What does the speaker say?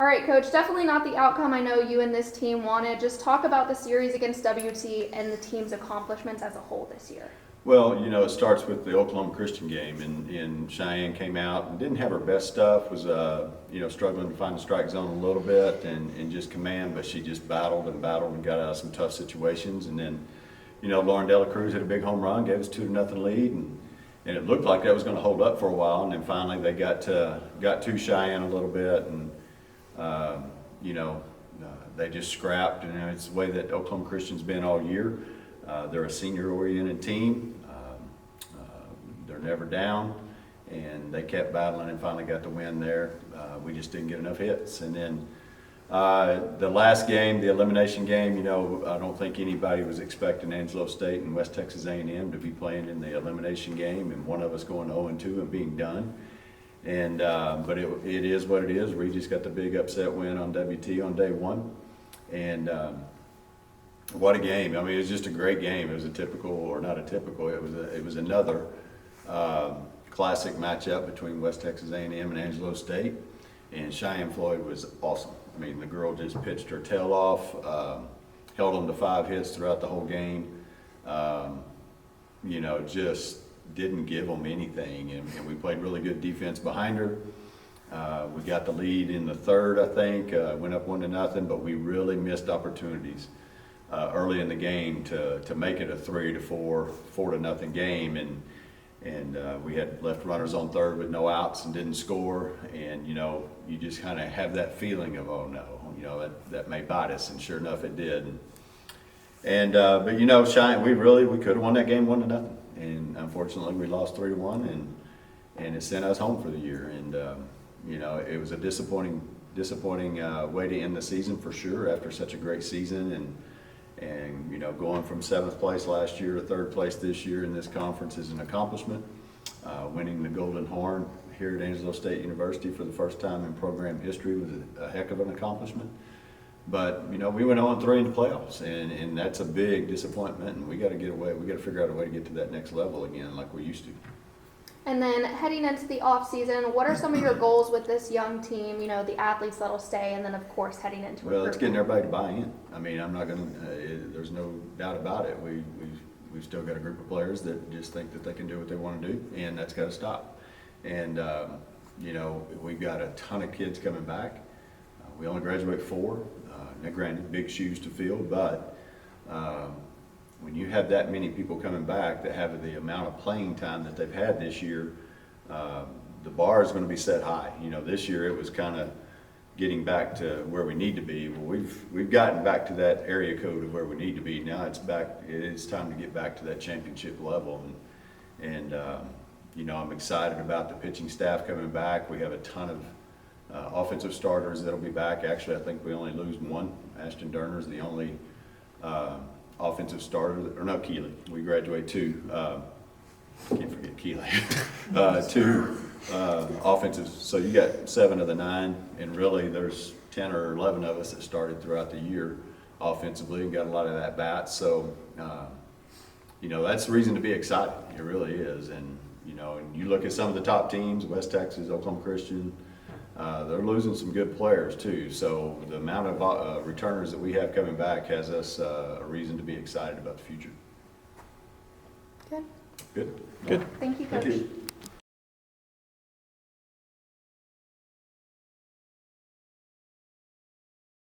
right, Coach, definitely not the outcome I know you and this team wanted. Just talk about the series against WT and the team's accomplishments as a whole this year. Well, it starts with the Oklahoma Christian game, and Cheyenne came out and didn't have her best stuff, was, struggling to find the strike zone a little bit and just command, but she just battled and got out of some tough situations. And then, Lauren Dela Cruz hit a big home run, gave us 2-0 lead, and it looked like that was going to hold up for a while, and then finally they got to Cheyenne a little bit, and, they just scrapped, and it's the way that Oklahoma Christian's been all year. They're a senior-oriented team. They're never down, and they kept battling and finally got the win there. We just didn't get enough hits. And then the last game, the elimination game, I don't think anybody was expecting Angelo State and West Texas A&M to be playing in the elimination game, and one of us going 0-2 and being done. And but it is what it is. We just got the big upset win on WT on day one, and what a game! I mean, it was just a great game. It was a typical, or not a typical. It was another classic matchup between West Texas A&M and Angelo State, and Cheyenne Floyd was awesome. I mean, the girl just pitched her tail off, held them to 5 hits throughout the whole game. Just didn't give them anything, and we played really good defense behind her. We got the lead in the third, I think, went up 1-0, but we really missed opportunities early in the game to make it a 3-4, 4-0 game, and we had left runners on third with no outs and didn't score, and you just kind of have that feeling of, oh no, that may bite us, and sure enough it did. But Cheyenne, we could have won that game 1-0, and unfortunately we lost 3-1, and it sent us home for the year. And it was a disappointing way to end the season for sure after such a great season, and going from 7th place last year to 3rd place this year in this conference is an accomplishment. Winning the Golden Horn here at Angelo State University for the first time in program history was a heck of an accomplishment. But we went 0-3 in the playoffs, and that's a big disappointment. And we got to figure out a way to get to that next level again, like we used to. And then heading into the off season, what are some of your goals with this young team? The athletes that'll stay, and then of course heading into Well, it's getting everybody to buy in. I mean, I'm not going to. There's no doubt about it. We've still got a group of players that just think that they can do what they want to do, and that's got to stop. And we've got a ton of kids coming back. We only graduate 4. Now, granted, big shoes to fill, but when you have that many people coming back that have the amount of playing time that they've had this year, the bar is going to be set high. This year it was kind of getting back to where we need to be. Well, we've gotten back to that area code of where we need to be. Now it's time to get back to that championship level, and I'm excited about the pitching staff coming back. We have a ton of offensive starters that'll be back. Actually, I think we only lose one. Ashton Durner's the only offensive starter, or no, Keeley. We graduate 2. Can't forget Keeley. 2 offensive. So you got 7 of the 9, and really there's 10 or 11 of us that started throughout the year offensively and got a lot of at bats. So that's the reason to be excited. It really is. And and you look at some of the top teams, West Texas, Oklahoma Christian. They're losing some good players too, so the amount of returners that we have coming back has us a reason to be excited about the future. Good. Good. Good. Thank you, Coach. Thank you.